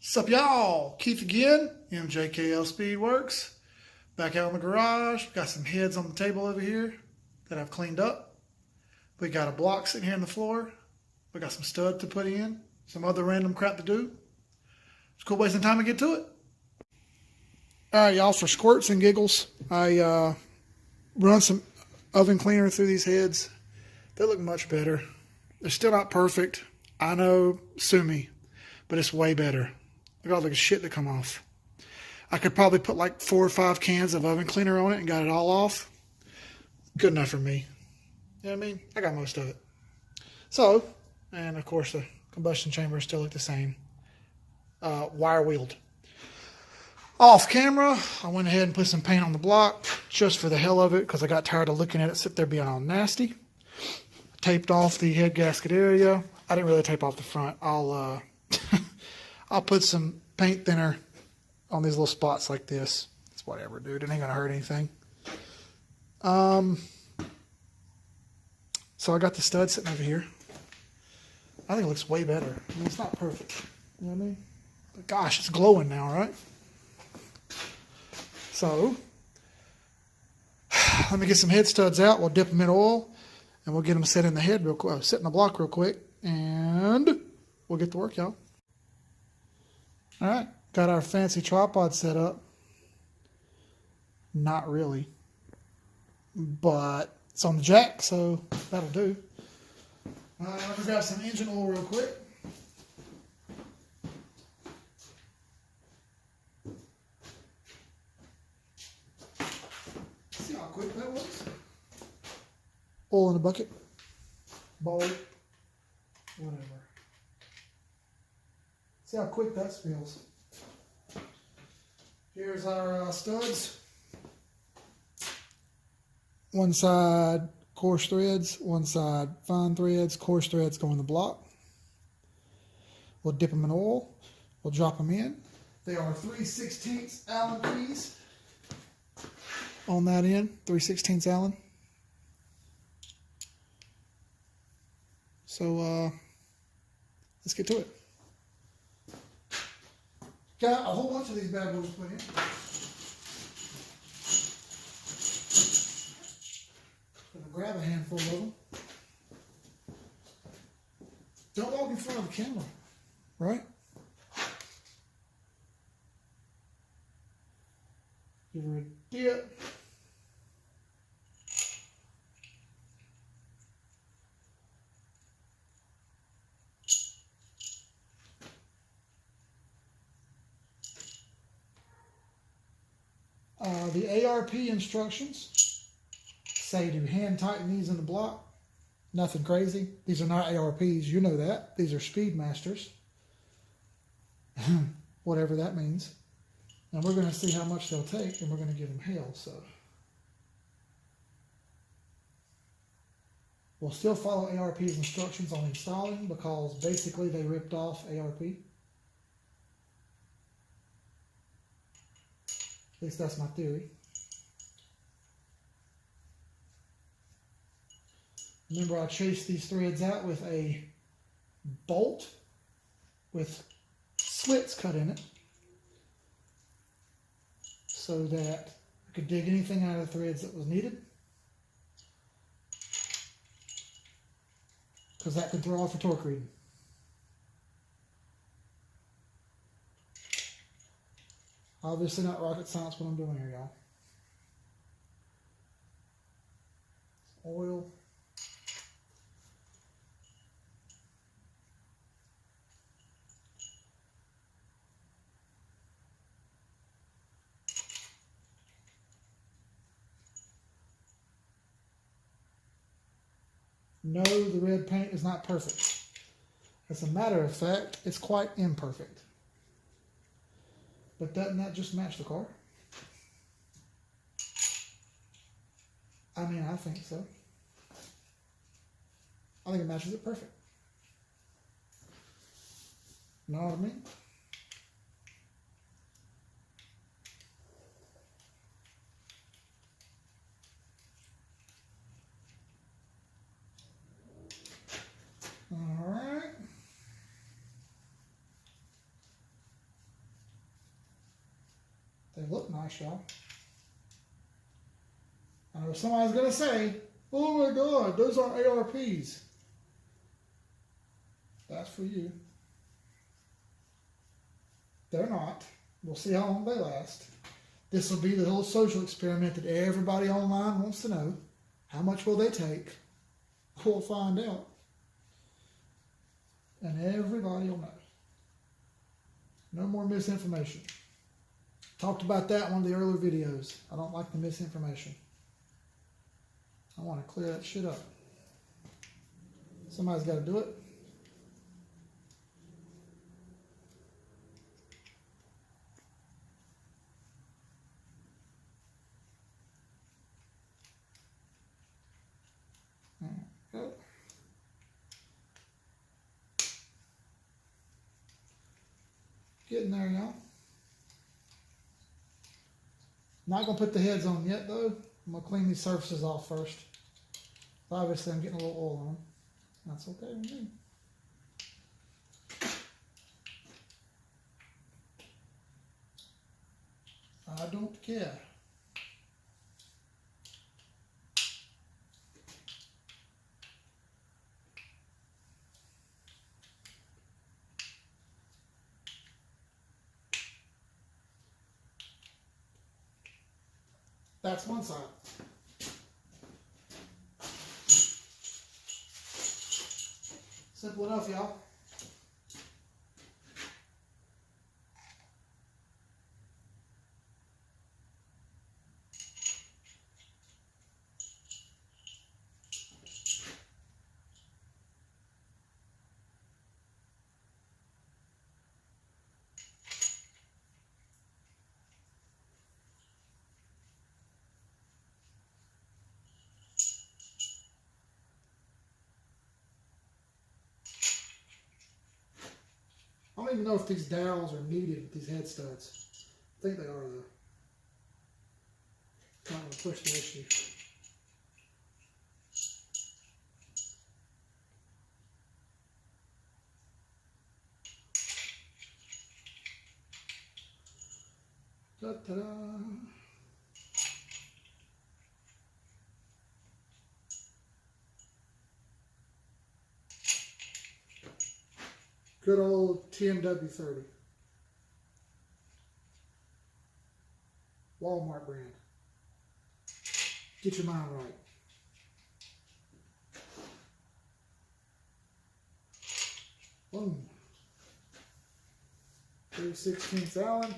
Sup y'all, Keith again, MJKL Speedworks. Back out in the garage, got some heads on the table over here that I've cleaned up. We got a block sitting here on the floor. We got some stud to put in, some other random crap to do. It's a cool wasting time to get to it. Alright y'all, for squirts and giggles, I run some oven cleaner through these heads. They look much better. They're still not perfect. I know, sue me, but it's way better. Look at all the shit that come off. I could probably put like 4 or 5 cans of oven cleaner on it and got it all off. Good enough for me. You know what I mean? I got most of it. So, and of course the combustion chambers still look the same. Wire wheeled. Off camera, I went ahead and put some paint on the block just for the hell of it because I got tired of looking at it sit there being all nasty. Taped off the head gasket area. I didn't really tape off the front. I'll put some paint thinner on these little spots like this. It's whatever, dude. It ain't gonna hurt anything. So I got the stud sitting over here. I think it looks way better. I mean, it's not perfect. You know what I mean? But gosh, it's glowing now, right? So, let me get some head studs out. We'll dip them in oil, and we'll get them set in the head real quick. Set in the block real quick, and we'll get to work, y'all. All right, got our fancy tripod set up. Not really, but it's on the jack, so that'll do. Let me grab some engine oil real quick. See how quick that was? Oil in a bucket, bowl, whatever. See how quick that spills. Here's our studs. One side coarse threads, one side fine threads. Coarse threads go in the block. We'll dip them in oil. We'll drop them in. They are 3/16 Allen keys on that end. 3/16 Allen. So let's get to it. Got a whole bunch of these bad boys put in. Gonna grab a handful of them. Don't walk in front of the camera, right? Give her a dip. The ARP instructions say to hand tighten these in the block. Nothing crazy. These are not ARPs. You know that. These are Speedmasters. Whatever that means. And we're going to see how much they'll take, and we're going to give them hell. So we'll still follow ARP's instructions on installing because basically they ripped off ARP. At least that's my theory. Remember, I chased these threads out with a bolt with slits cut in it so that I could dig anything out of the threads that was needed, because that could throw off a torque reading. Obviously not rocket science what I'm doing here, y'all. Oil. No, the red paint is not perfect. As a matter of fact, it's quite imperfect. But doesn't that just match the car? I mean, I think so. I think it matches it perfect. Know what I mean? All right. They look nice, y'all. I know somebody's going to say, oh my God, those aren't ARPs. That's for you. They're not. We'll see how long they last. This will be the little social experiment that everybody online wants to know. How much will they take? We'll find out. And everybody will know. No more misinformation. Talked about that in one of the earlier videos. I don't like the misinformation. I want to clear that shit up. Somebody's got to do it. There we go. Getting there, y'all. Not going to put the heads on yet, though. I'm going to clean these surfaces off first. Obviously, I'm getting a little oil on them. That's okay with me. I don't care. That's one side. Simple enough, y'all. I don't even know if these dowels are needed with these head studs. I think they are though. Not going to push the issue. Ta-da! Good old TMW30. Walmart brand. Get your mind right. Boom. 3/16 Allen.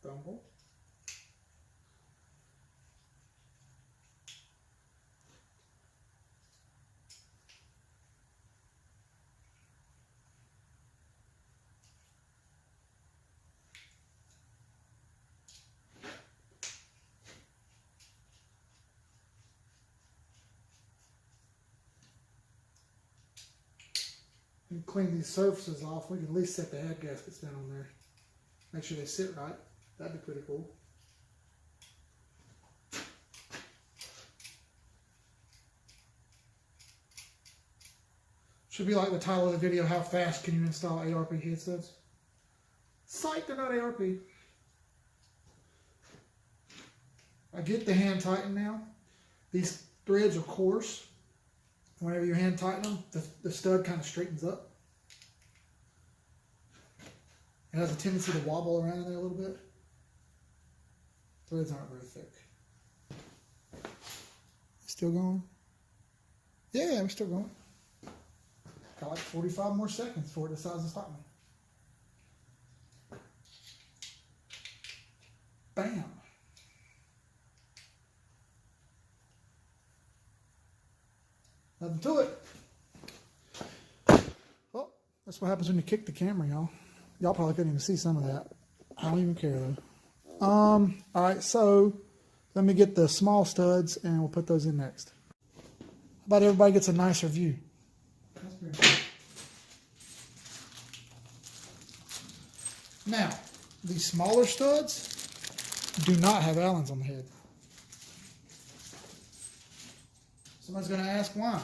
Thumble. And clean these surfaces off. We can at least set the head gaskets down on there. Make sure they sit right. That'd be pretty cool. Should be like the title of the video, how fast can you install ARP head studs? Psych, they're not ARP. I get the hand tighten now. These threads are coarse. Whenever you hand tighten them, the stud kind of straightens up. It has a tendency to wobble around in there a little bit. Threads aren't very thick. Still going? Yeah, we're still going. Got like 45 more seconds before it decides to stop me. Bam. Nothing to it. Well, that's what happens when you kick the camera, y'all. Y'all probably couldn't even see some of that. I don't even care though. All right, so let me get the small studs and we'll put those in next. How about everybody gets a nicer view? That's pretty cool. Now, these smaller studs do not have Allens on the head. Somebody's going to ask why.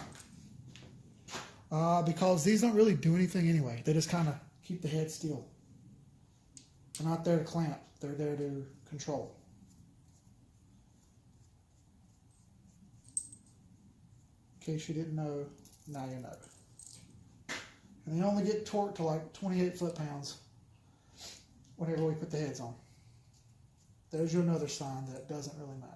Because these don't really do anything anyway. They just kind of keep the head still. They're not there to clamp. They're there to control. In case you didn't know, now you know. And they only get torqued to like 28 foot-pounds whenever we put the heads on. There's your another sign that it doesn't really matter.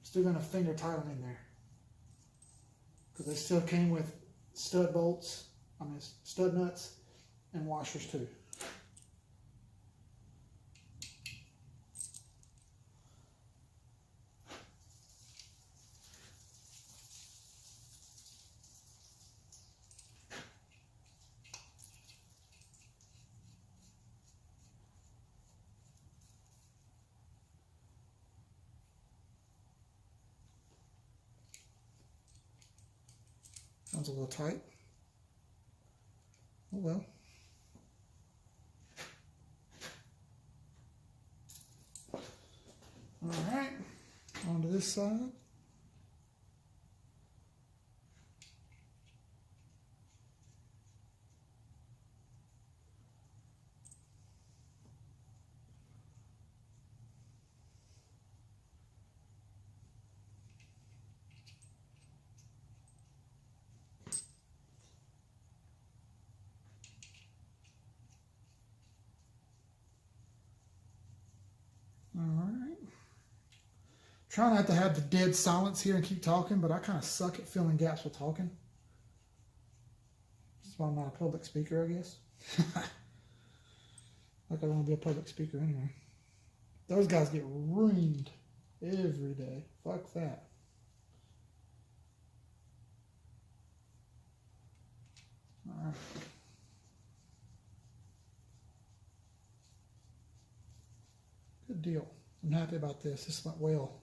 Still going to finger tight them in there. Because they still came with stud bolts, stud nuts, and washers too. Sounds a little tight. Oh well. All right, on to this side. All right. Try not to have the dead silence here and keep talking, but I kind of suck at filling gaps with talking. That's why I'm not a public speaker, I guess. Like I want to be a public speaker anyway. Those guys get reamed every day. Fuck that. All right. Good deal. I'm happy about this. This went well.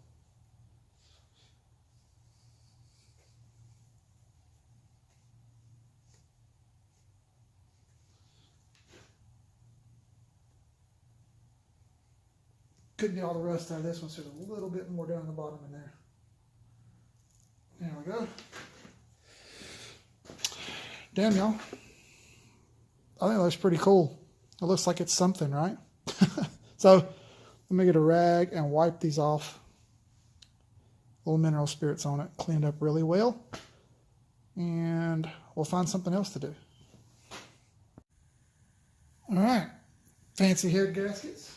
Couldn't get all the rust out of this one, so there's a little bit more down the bottom in there. There we go. Damn, y'all. I think that looks pretty cool. It looks like it's something, right? So let me get a rag and wipe these off. Little mineral spirits on it, cleaned up really well. And we'll find something else to do. All right, fancy head gaskets.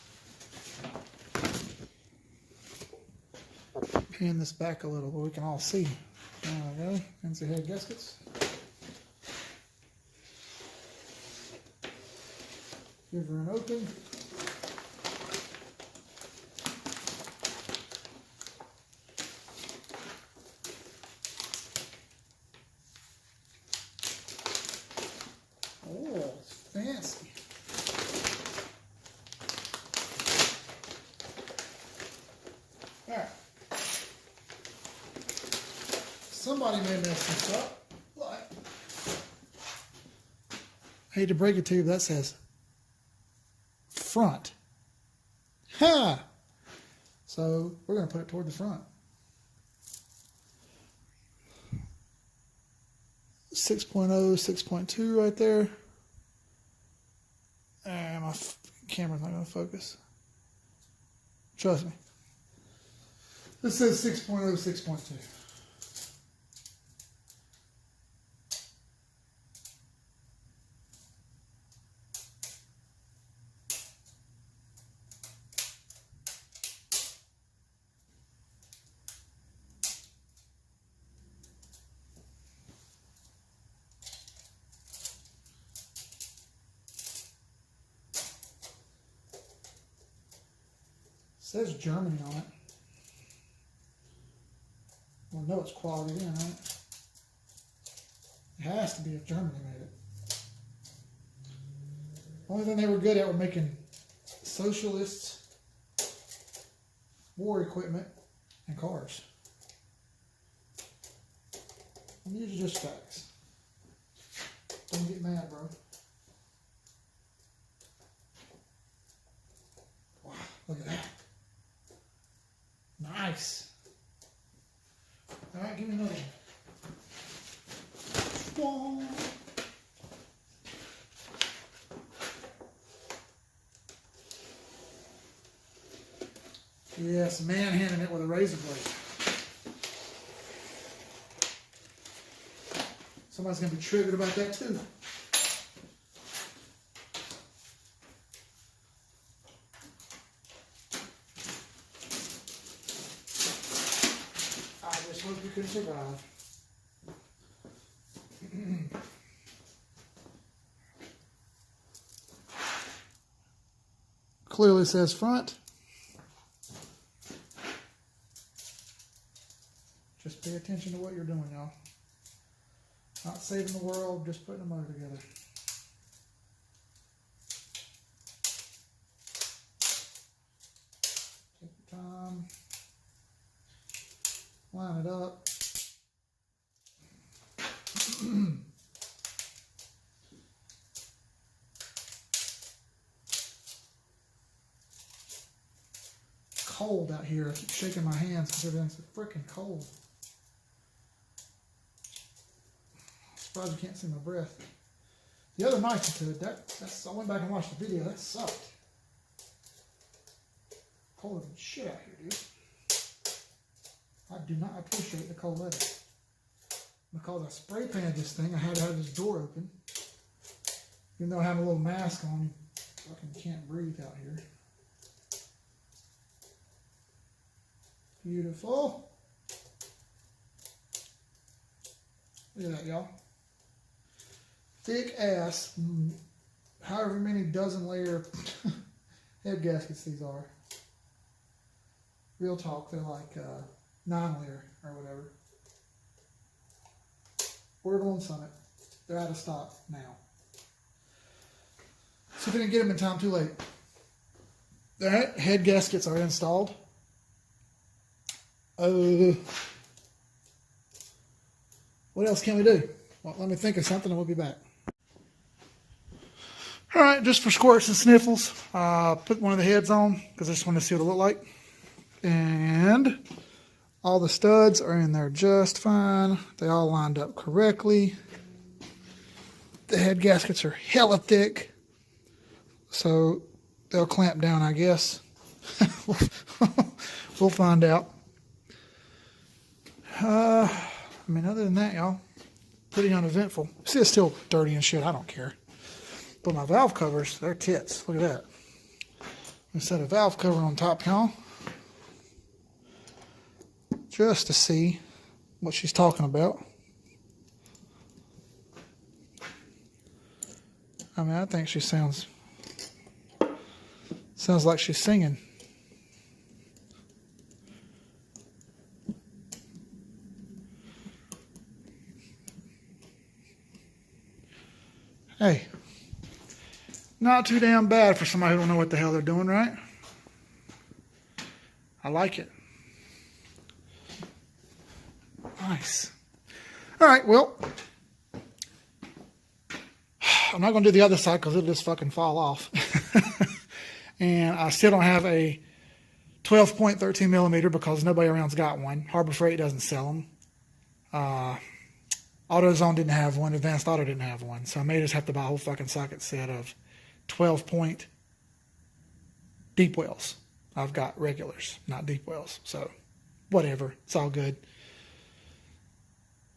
Pin this back a little where we can all see. There we go, fancy head gaskets. Give her an open. Oh, it's fancy. All right. Somebody may mess this up, but I hate to break it to you, but that says front. Ha! So we're going to put it toward the front. 6.0, 6.2 right there. And my camera's not going to focus. Trust me. This says 6.0, 6.2. It says Germany on it. Well, no, it's quality in, right? It has to be if Germany made it. Only thing they were good at were making socialists, war equipment, and cars. And these are just facts. Don't get mad, bro. Wow, look at that. Nice. All right, give me another one. Yes, man-handing it with a razor blade. Somebody's going to be triggered about that too. I just hope you can survive. Clearly says front. Just pay attention to what you're doing, y'all. Not saving the world, just putting a motor together. Take your time. Line it up. Cold out here. I keep shaking my hands because everything's freaking cold. Surprised you can't see my breath. The other night I went back and watched the video. That sucked. Colder than shit out here, dude. I do not appreciate the cold weather. Because I spray painted this thing, I had to have this door open. Even though I have a little mask on, I fucking can't breathe out here. Beautiful. Look at that, y'all. Thick ass, however many dozen layer head gaskets these are. Real talk, they're like 9 layer or whatever. Ordered on Summit. They're out of stock now. So if I didn't get them in time, too late. Alright, head gaskets are installed. What else can we do? Well, let me think of something and we'll be back. Alright, just for squirts and sniffles, put one of the heads on because I just want to see what it looked like. And all the studs are in there just fine. They all lined up correctly. The head gaskets are hella thick, so they'll clamp down, I guess. We'll find out. I mean, other than that, y'all, pretty uneventful. See, it's still dirty and shit. I don't care. But my valve covers, they're tits. Look at that. Instead of valve cover on top, y'all. Just to see what she's talking about. I mean, I think she sounds like she's singing. Hey, not too damn bad for somebody who don't know what the hell they're doing, right? I like it. Nice. All right, well, I'm not going to do the other side because it'll just fucking fall off. And I still don't have a 12.13 millimeter because nobody around's got one. Harbor Freight doesn't sell them. AutoZone didn't have one. Advanced Auto didn't have one. So I may just have to buy a whole fucking socket set of 12-point deep wells. I've got regulars, not deep wells. So whatever. It's all good.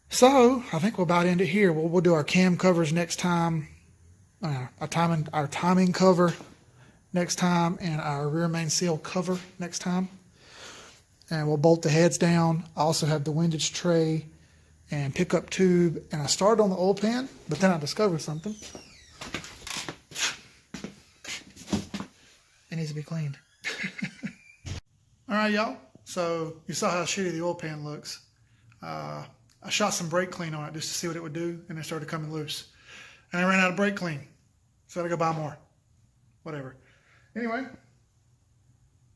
So I think we'll about end it here. We'll do our cam covers next time. Our timing cover next time, and our rear main seal cover next time. And we'll bolt the heads down. I also have the windage tray and pickup tube. And I started on the oil pan, but then I discovered something. It needs to be cleaned. All right, y'all. So you saw how shitty the oil pan looks. I shot some brake clean on it just to see what it would do, and it started coming loose. And I ran out of brake clean, so I had to go buy more. Whatever. Anyway,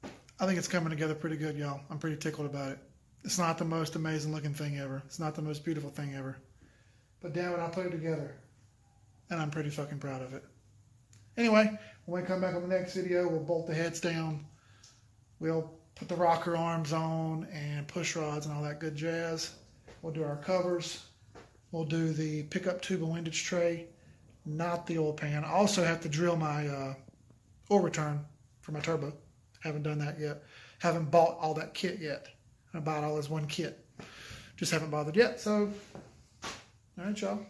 I think it's coming together pretty good, y'all. I'm pretty tickled about it. It's not the most amazing looking thing ever. It's not the most beautiful thing ever. But damn it, I put it together. And I'm pretty fucking proud of it. Anyway, when we come back on the next video, we'll bolt the heads down. We'll put the rocker arms on and push rods and all that good jazz. We'll do our covers. We'll do the pickup tube and windage tray, not the oil pan. I also have to drill my oil return for my turbo. Haven't done that yet. Haven't bought all that kit yet. I bought all as one kit. Just haven't bothered yet. So, all right, y'all.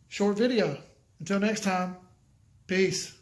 Short video. Until next time, peace.